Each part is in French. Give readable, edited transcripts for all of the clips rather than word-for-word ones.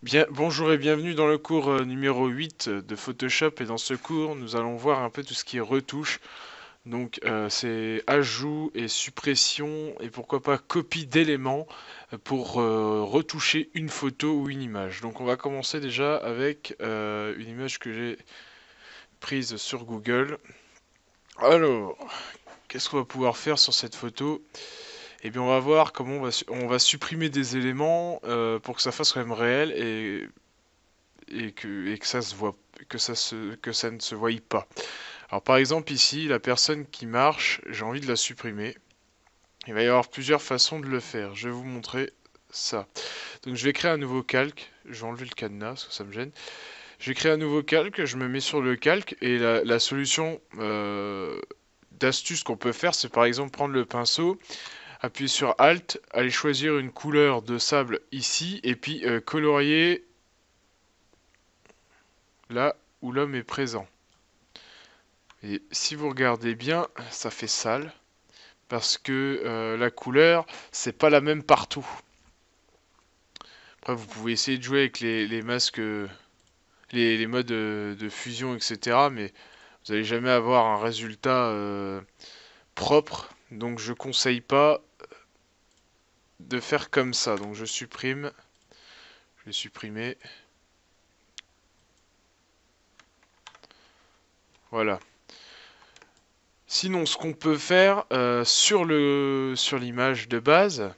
Bien, bonjour et bienvenue dans le cours numéro 8 de Photoshop et dans ce cours nous allons voir un peu tout ce qui est retouche. Donc c'est ajout et suppression et pourquoi pas copie d'éléments pour retoucher une photo ou une image. Donc on va commencer déjà avec une image que j'ai prise sur Google. Alors, qu'est-ce qu'on va pouvoir faire sur cette photo? Eh bien on va voir comment on va supprimer des éléments pour que ça fasse quand même réel et que ça se voit, que ça ne se voie pas. Alors par exemple ici, la personne qui marche, j'ai envie de la supprimer. Il va y avoir plusieurs façons de le faire. Je vais vous montrer ça. Donc je vais créer un nouveau calque. Je vais enlever le cadenas parce que ça me gêne. Je vais créer un nouveau calque. Je me mets sur le calque et la solution d'astuce qu'on peut faire, c'est par exemple prendre le pinceau, appuyer sur Alt, aller choisir une couleur de sable ici et puis colorier là où l'homme est présent. Et si vous regardez bien, ça fait sale parce que la couleur, c'est pas la même partout. Après, vous pouvez essayer de jouer avec les masques, les modes de fusion, etc. Mais vous n'allez jamais avoir un résultat propre. Donc, je conseille pas de faire comme ça. Donc, je supprime. Je vais supprimer. Voilà. Sinon, ce qu'on peut faire sur l'image de base,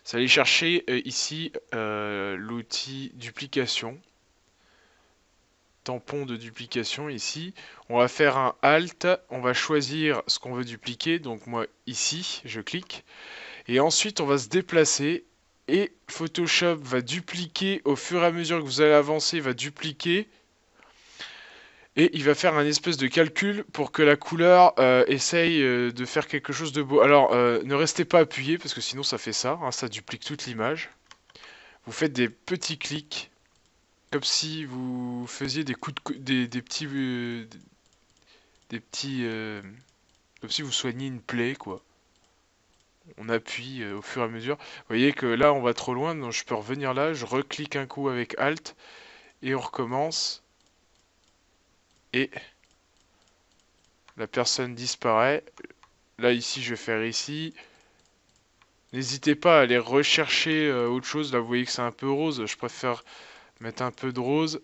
c'est aller chercher ici l'outil duplication, tampon de duplication ici. On va faire un Alt, on va choisir ce qu'on veut dupliquer, donc moi ici, je clique, et ensuite on va se déplacer, et Photoshop va dupliquer au fur et à mesure que vous allez avancer, il va dupliquer, et il va faire un espèce de calcul pour que la couleur essaye de faire quelque chose de beau. Alors, ne restez pas appuyé, parce que sinon ça fait ça, hein, ça duplique toute l'image. Vous faites des petits clics, comme si vous faisiez des coups de des petits comme si vous soignez une plaie quoi. On appuie au fur et à mesure. Vous voyez que là on va trop loin, donc je peux revenir là, je reclique un coup avec Alt et on recommence et la personne disparaît. Là ici je vais faire ici. N'hésitez pas à aller rechercher autre chose. Là vous voyez que c'est un peu rose, je préfère mettre un peu de rose.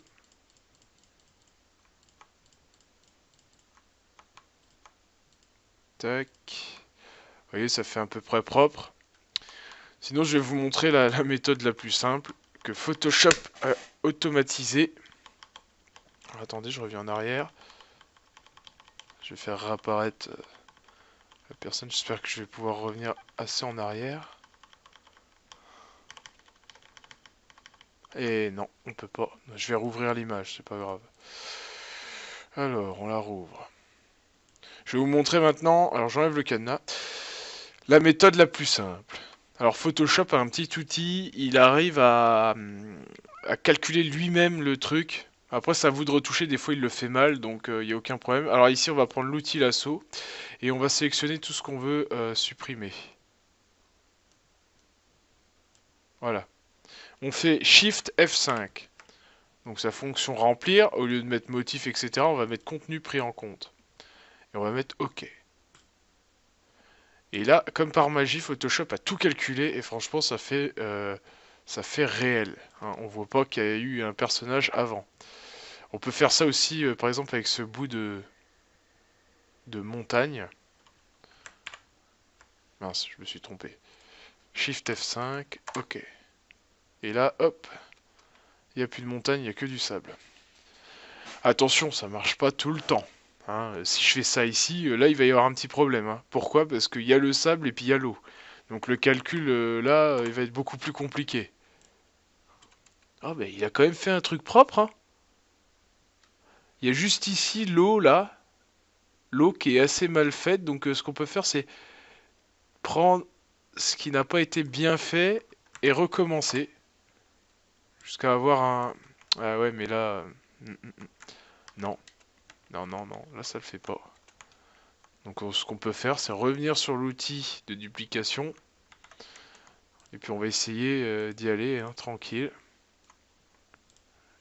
Tac. Vous voyez, ça fait à peu près propre. Sinon, je vais vous montrer la méthode la plus simple que Photoshop a automatisée. Attendez, je reviens en arrière. Je vais faire réapparaître la personne. J'espère que je vais pouvoir revenir assez en arrière. Et non, on peut pas. Je vais rouvrir l'image, c'est pas grave. Alors, on la rouvre. Je vais vous montrer maintenant. Alors, j'enlève le cadenas. La méthode la plus simple. Alors, Photoshop a un petit outil. Il arrive à calculer lui-même le truc. Après, c'est à vous de retoucher. Des fois, il le fait mal, donc il n'y a aucun problème. Alors, ici, on va prendre l'outil lasso. Et on va sélectionner tout ce qu'on veut supprimer. Voilà. On fait Shift F5. Donc sa fonction remplir, au lieu de mettre motif, etc., on va mettre contenu pris en compte. Et on va mettre OK. Et là, comme par magie, Photoshop a tout calculé et franchement, ça fait réel. Hein. On voit pas qu'il y a eu un personnage avant. On peut faire ça aussi, par exemple, avec ce bout de montagne. Mince, je me suis trompé. Shift F5, OK. Et là, hop, il n'y a plus de montagne, il n'y a que du sable. Attention, ça marche pas tout le temps. Hein. Si je fais ça ici, là il va y avoir un petit problème. Hein. Pourquoi? Parce qu'il y a le sable et puis il y a l'eau. Donc le calcul là, il va être beaucoup plus compliqué. Ah ben il a quand même fait un truc propre. Hein. Il y a juste ici l'eau là, l'eau qui est assez mal faite. Donc ce qu'on peut faire c'est prendre ce qui n'a pas été bien fait et recommencer jusqu'à avoir un. Ah ouais mais là, non, non non non, là ça le fait pas. Donc ce qu'on peut faire, c'est revenir sur l'outil de duplication. Et puis on va essayer d'y aller, hein, tranquille.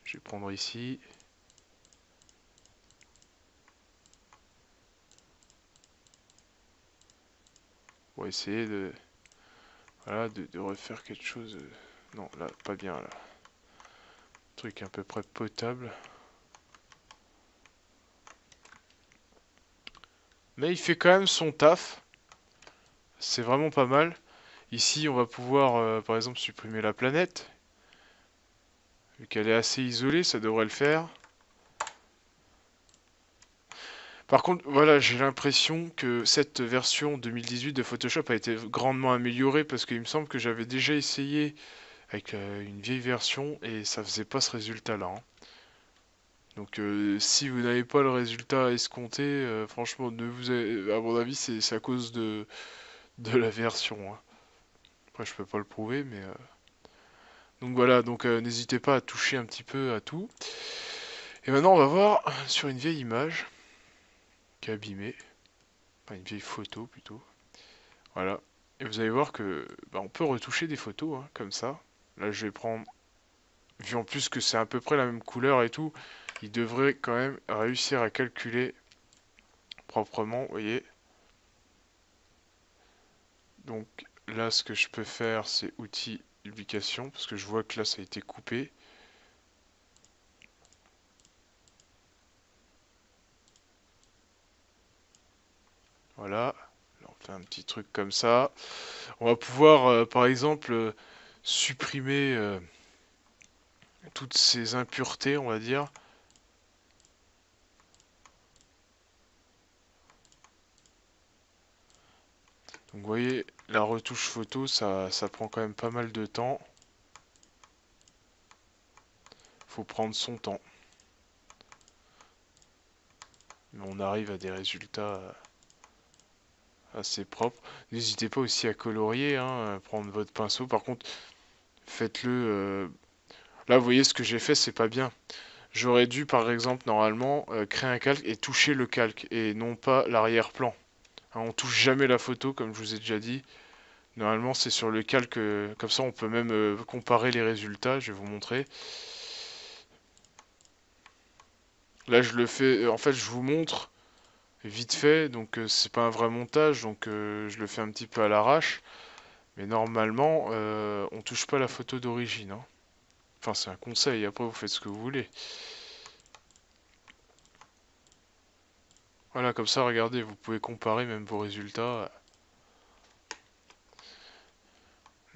Je vais prendre ici. On va essayer de, voilà, de refaire quelque chose. Non, là, pas bien là. Truc à peu près potable. Mais il fait quand même son taf. C'est vraiment pas mal. Ici, on va pouvoir, par exemple, supprimer la planète. Vu qu'elle est assez isolée, ça devrait le faire. Par contre, voilà, j'ai l'impression que cette version 2018 de Photoshop a été grandement améliorée parce qu'il me semble que j'avais déjà essayé avec une vieille version et ça faisait pas ce résultat-là, hein. Donc si vous n'avez pas le résultat escompté, franchement, à mon avis, c'est à cause de la version, hein. Après, je peux pas le prouver, mais donc voilà, donc n'hésitez pas à toucher un petit peu à tout. Et maintenant, on va voir sur une vieille image qui est abîmée, enfin une vieille photo plutôt. Voilà. Et vous allez voir que bah, on peut retoucher des photos, hein, comme ça. Là, je vais prendre, vu en plus que c'est à peu près la même couleur et tout, il devrait quand même réussir à calculer proprement, vous voyez. Donc là, ce que je peux faire, c'est outils duplication, parce que je vois que là, ça a été coupé. Voilà. Là, on fait un petit truc comme ça. On va pouvoir, par exemple, supprimer toutes ces impuretés, on va dire. Donc vous voyez, la retouche photo, ça prend quand même pas mal de temps. Faut prendre son temps. Mais on arrive à des résultats assez propres. N'hésitez pas aussi à colorier, hein, à prendre votre pinceau. Par contre, faites-le. Là, vous voyez, ce que j'ai fait, c'est pas bien. J'aurais dû, par exemple, normalement, créer un calque et toucher le calque, et non pas l'arrière-plan. Hein, on touche jamais la photo, comme je vous ai déjà dit. Normalement, c'est sur le calque. Comme ça, on peut même comparer les résultats. Je vais vous montrer. Là, je le fais. En fait, je vous montre vite fait. Donc, c'est pas un vrai montage. Donc, je le fais un petit peu à l'arrache. Mais normalement, on touche pas la photo d'origine, hein. Enfin, c'est un conseil. Après, vous faites ce que vous voulez. Voilà, comme ça, regardez, vous pouvez comparer même vos résultats.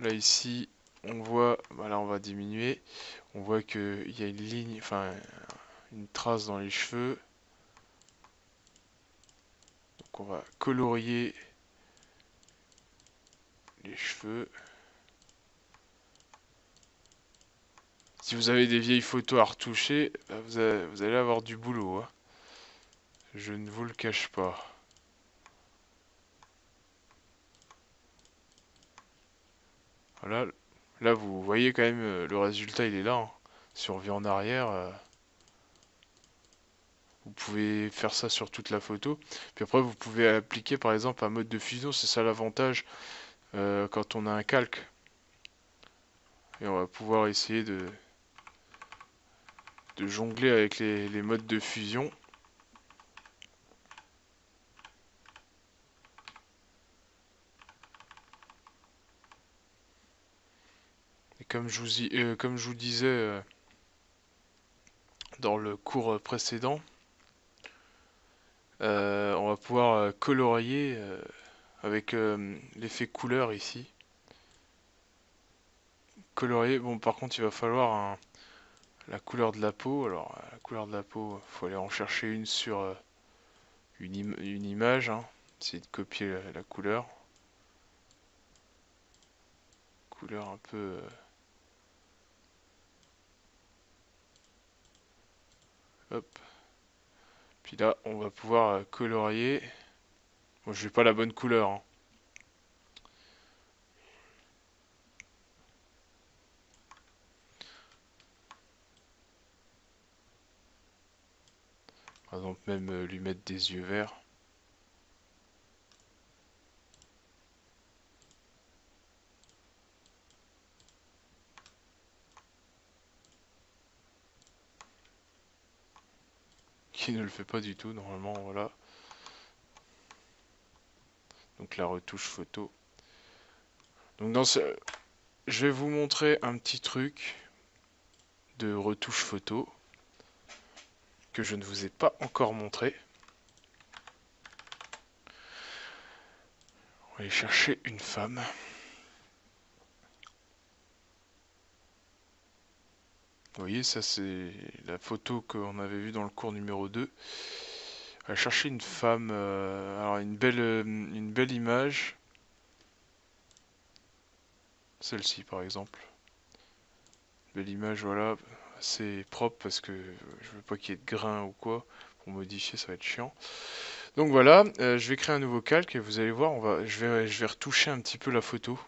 Là, ici, on voit. Voilà, on va diminuer. On voit qu'il y a une ligne, enfin, une trace dans les cheveux. Donc, on va colorier les cheveux. Si vous avez des vieilles photos à retoucher, bah, vous allez avoir du boulot, hein. Je ne vous le cache pas. Voilà, là vous voyez quand même le résultat, il est là, hein. Si on revient en arrière, vous pouvez faire ça sur toute la photo. Puis après vous pouvez appliquer par exemple un mode de fusion, c'est ça l'avantage quand on a un calque. Et on va pouvoir essayer de jongler avec les modes de fusion. Et comme je vous disais dans le cours précédent, on va pouvoir colorier avec l'effet couleur ici. Colorier, bon par contre il va falloir la couleur de la peau. Alors la couleur de la peau, il faut aller en chercher une sur une image, hein. Essayer de copier la couleur. Couleur un peu... hop. Puis là on va pouvoir colorier. Bon, je n'ai pas la bonne couleur, hein. Par exemple même lui mettre des yeux verts. qui ne le fait pas du tout normalement, voilà. Donc la retouche photo. Donc je vais vous montrer un petit truc de retouche photo que je ne vous ai pas encore montré. On va aller chercher une femme. Vous voyez, ça c'est la photo qu'on avait vue dans le cours numéro 2. On va chercher une femme, alors une belle image. Celle-ci par exemple. Belle image, voilà, assez propre parce que je veux pas qu'il y ait de grains ou quoi. Pour modifier, ça va être chiant. Donc voilà, je vais créer un nouveau calque et vous allez voir, je vais retoucher un petit peu la photo.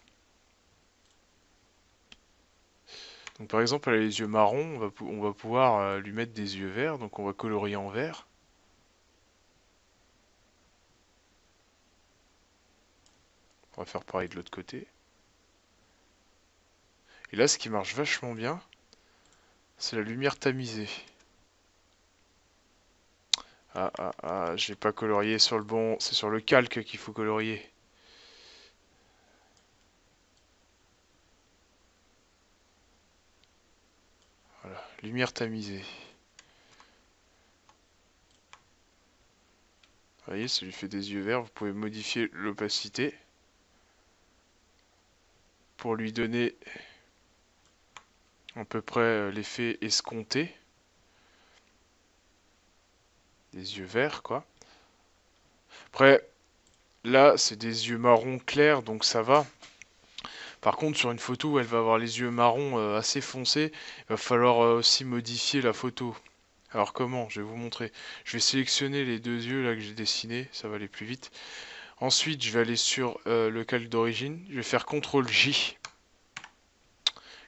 Donc par exemple, elle a les yeux marrons, on va pouvoir lui mettre des yeux verts, donc on va colorier en vert. On va faire pareil de l'autre côté. Et là, ce qui marche vachement bien, c'est la lumière tamisée. J'ai pas colorié sur le bon, c'est sur le calque qu'il faut colorier. Voilà, lumière tamisée. Vous voyez, ça lui fait des yeux verts. Vous pouvez modifier l'opacité pour lui donner à peu près l'effet escompté. Des yeux verts, quoi. Après, là, c'est des yeux marron clairs, donc ça va. Par contre, sur une photo où elle va avoir les yeux marron assez foncés, il va falloir aussi modifier la photo. Alors comment? Je vais vous montrer. Je vais sélectionner les deux yeux là que j'ai dessinés, ça va aller plus vite. Ensuite, je vais aller sur le calque d'origine. Je vais faire CTRL-J.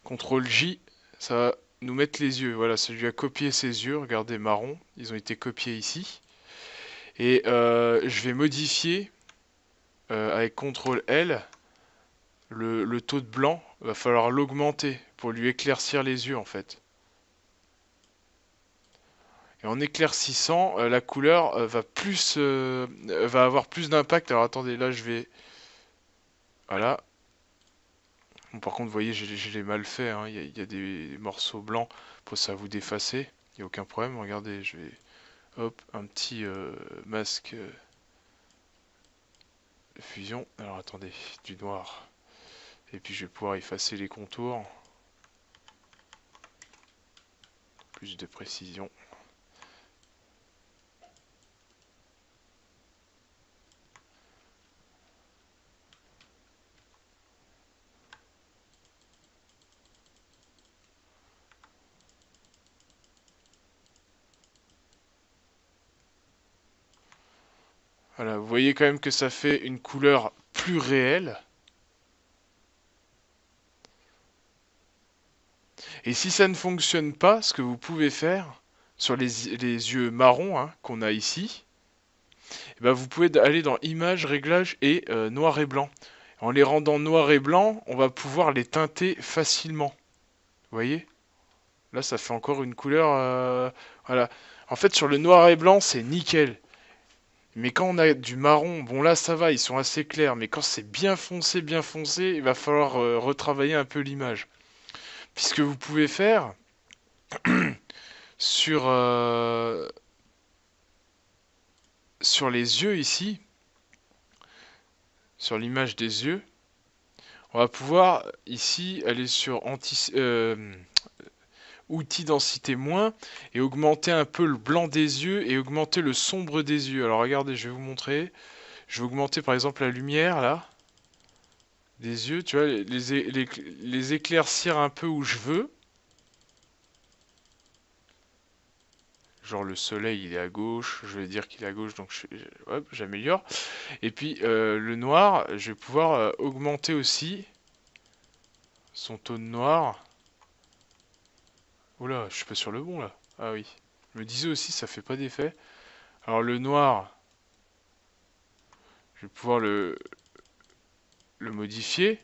CTRL-J, ça va nous mettre les yeux. Voilà, ça lui a copié ses yeux. Regardez, marron. Ils ont été copiés ici. Et je vais modifier avec CTRL-L le taux de blanc. Il va falloir l'augmenter pour lui éclaircir les yeux en fait. Et en éclaircissant, la couleur va avoir plus d'impact. Alors attendez, là je vais... Voilà. Bon, par contre, vous voyez, je l'ai mal fait. Hein. Il y a des morceaux blancs. Pour ça vous défacer. Il n'y a aucun problème. Regardez, je vais... Hop, un petit masque de fusion. Alors attendez, du noir. Et puis je vais pouvoir effacer les contours. Plus de précision. Voilà, vous voyez quand même que ça fait une couleur plus réelle. Et si ça ne fonctionne pas, ce que vous pouvez faire sur les yeux marrons hein, qu'on a ici, eh ben vous pouvez aller dans Images, Réglages et Noir et Blanc. En les rendant noir et blanc, on va pouvoir les teinter facilement. Vous voyez? Là, ça fait encore une couleur... voilà. En fait, sur le noir et blanc, c'est nickel. Mais quand on a du marron, bon là ça va, ils sont assez clairs. Mais quand c'est bien foncé, il va falloir retravailler un peu l'image. Puisque vous pouvez faire sur, sur les yeux ici, sur l'image des yeux, on va pouvoir ici aller sur outils densité moins et augmenter un peu le blanc des yeux et augmenter le sombre des yeux. Alors regardez, je vais vous montrer. Je vais augmenter par exemple la lumière là des yeux, tu vois, les éclaircir un peu où je veux. Genre le soleil il est à gauche, je vais dire qu'il est à gauche donc j'améliore. Et puis le noir, je vais pouvoir augmenter aussi son taux de noir. Oula, je suis pas sur le bon là. Ah oui. Je me disais aussi ça fait pas d'effet. Alors le noir, je vais pouvoir le modifier.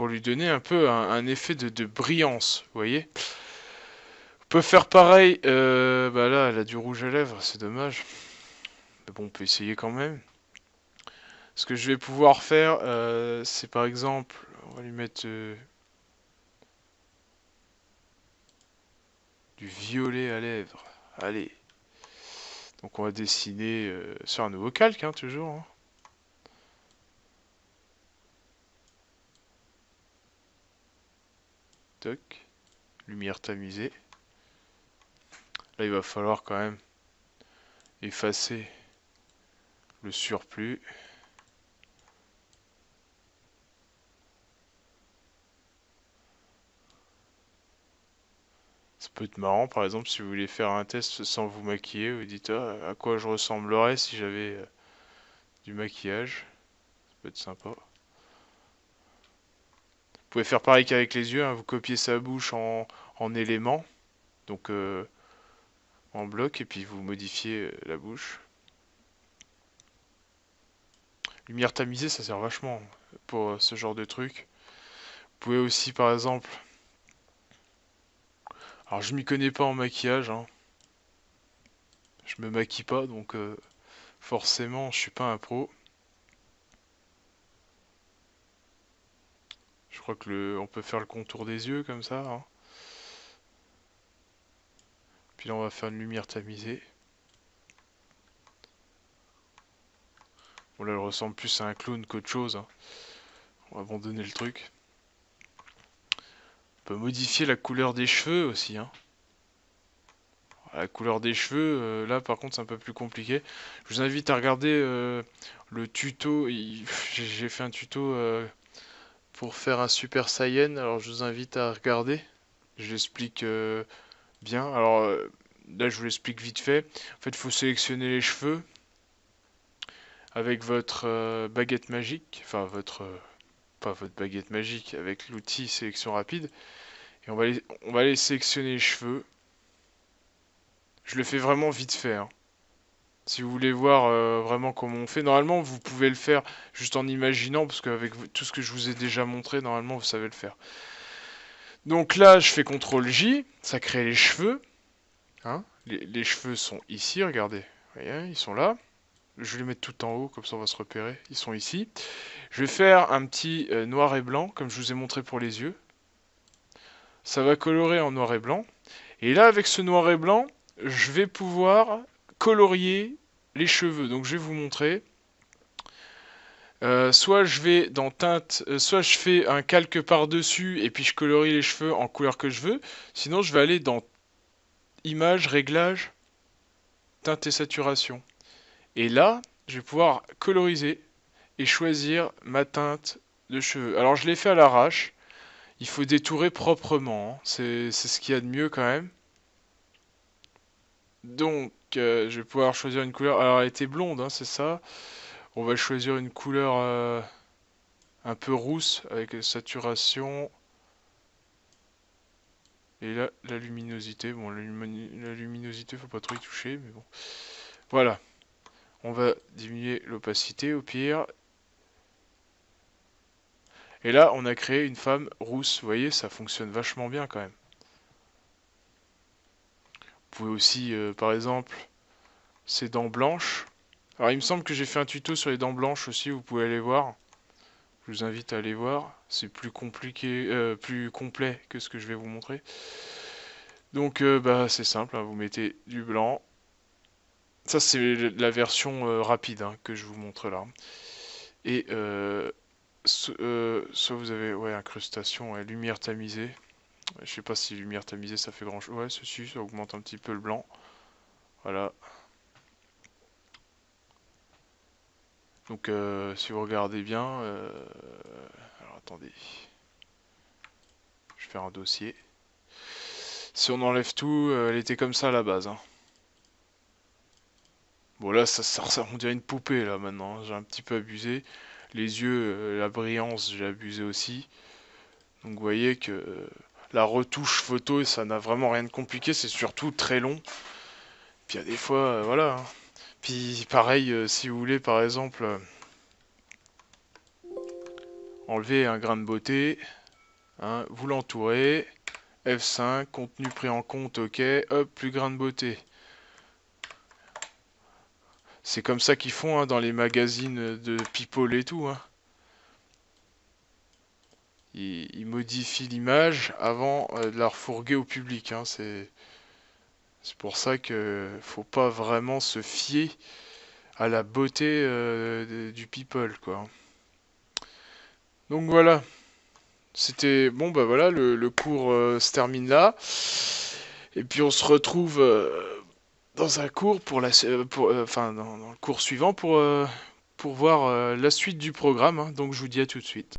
pour lui donner un peu un effet de brillance, vous voyez. On peut faire pareil, bah là elle a du rouge à lèvres, c'est dommage. Mais bon, on peut essayer quand même. Ce que je vais pouvoir faire, c'est par exemple, on va lui mettre du violet à lèvres. Allez. Donc on va dessiner sur un nouveau calque, hein, toujours. Hein. Toc. Lumière tamisée. Là, il va falloir quand même effacer le surplus. Ça peut être marrant, par exemple, si vous voulez faire un test sans vous maquiller, vous dites à quoi je ressemblerais si j'avais du maquillage. Ça peut être sympa. Vous pouvez faire pareil qu'avec les yeux, hein, vous copiez sa bouche en éléments, donc en bloc, et puis vous modifiez la bouche. Lumière tamisée, ça sert vachement pour ce genre de truc. Vous pouvez aussi, par exemple... Alors, je m'y connais pas en maquillage, hein. Je me maquille pas, donc forcément, je suis pas un pro. Je crois que on peut faire le contour des yeux comme ça. Hein. Puis là, on va faire une lumière tamisée. Bon, là, elle ressemble plus à un clown qu'autre chose. Hein. On va abandonner le truc. On peut modifier la couleur des cheveux aussi. Hein. La couleur des cheveux, là, par contre, c'est un peu plus compliqué. Je vous invite à regarder le tuto. J'ai fait un tuto pour faire un Super Saiyan. Alors, je vous invite à regarder. Je l'explique bien. Alors, là, je vous l'explique vite fait. En fait, il faut sélectionner les cheveux avec votre baguette magique. Enfin, pas votre baguette magique, avec l'outil sélection rapide. Et on va aller sélectionner les cheveux. Je le fais vraiment vite fait. Hein. Si vous voulez voir vraiment comment on fait, normalement, vous pouvez le faire juste en imaginant, parce qu'avec tout ce que je vous ai déjà montré, normalement, vous savez le faire. Donc là, je fais CTRL-J, ça crée les cheveux. Hein. Les cheveux sont ici, regardez. Vous voyez, ils sont là. Je vais les mettre tout en haut, comme ça on va se repérer. Ils sont ici. Je vais faire un petit noir et blanc, comme je vous ai montré pour les yeux. Ça va colorer en noir et blanc. Et là, avec ce noir et blanc, je vais pouvoir colorier les cheveux. Donc je vais vous montrer. Soit je vais dans teinte, soit je fais un calque par-dessus et puis je colorie les cheveux en couleur que je veux. Sinon, je vais aller dans image, réglage, teinte et saturation. Et là, je vais pouvoir coloriser et choisir ma teinte de cheveux. Alors je l'ai fait à l'arrache. Il faut détourer proprement. Hein. C'est ce qu'il y a de mieux quand même. Donc, je vais pouvoir choisir une couleur. Alors elle était blonde, hein, c'est ça. On va choisir une couleur un peu rousse avec saturation. Et là, la luminosité. Bon, la luminosité, faut pas trop y toucher, mais bon. Voilà. On va diminuer l'opacité au pire. Et là, on a créé une femme rousse. Vous voyez, ça fonctionne vachement bien quand même. Vous pouvez aussi, par exemple, ces dents blanches. Alors, il me semble que j'ai fait un tuto sur les dents blanches aussi. Vous pouvez aller voir. Je vous invite à aller voir. C'est plus compliqué, plus complet que ce que je vais vous montrer. Donc, bah, c'est simple. Hein, vous mettez du blanc. Ça, c'est la version rapide hein, que je vous montre là. Et soit vous avez ouais, incrustation, ouais, lumière tamisée. Je sais pas si lumière tamisée ça fait grand chose. Ouais, ceci, ça augmente un petit peu le blanc. Voilà. Donc, si vous regardez bien. Alors, attendez. Je vais faire un dossier. Si on enlève tout, elle était comme ça à la base. Hein. Bon, là, on dirait une poupée là maintenant. Hein. J'ai un petit peu abusé. Les yeux, la brillance, j'ai abusé aussi. Donc, vous voyez que. La retouche photo, ça n'a vraiment rien de compliqué, c'est surtout très long. Puis il y a des fois, voilà. Hein. Puis pareil, si vous voulez, par exemple, enlever un grain de beauté, hein, vous l'entourez, F5, contenu pris en compte, ok, hop, plus grain de beauté. C'est comme ça qu'ils font, hein, dans les magazines de People et tout, hein. Ils modifient l'image avant de la refourguer au public, hein. C'est pour ça que faut pas vraiment se fier à la beauté du People, quoi. Donc voilà. C'était bon, bah voilà, le cours se termine là. Et puis on se retrouve dans un cours enfin dans le cours suivant pour voir la suite du programme, hein. Donc je vous dis à tout de suite.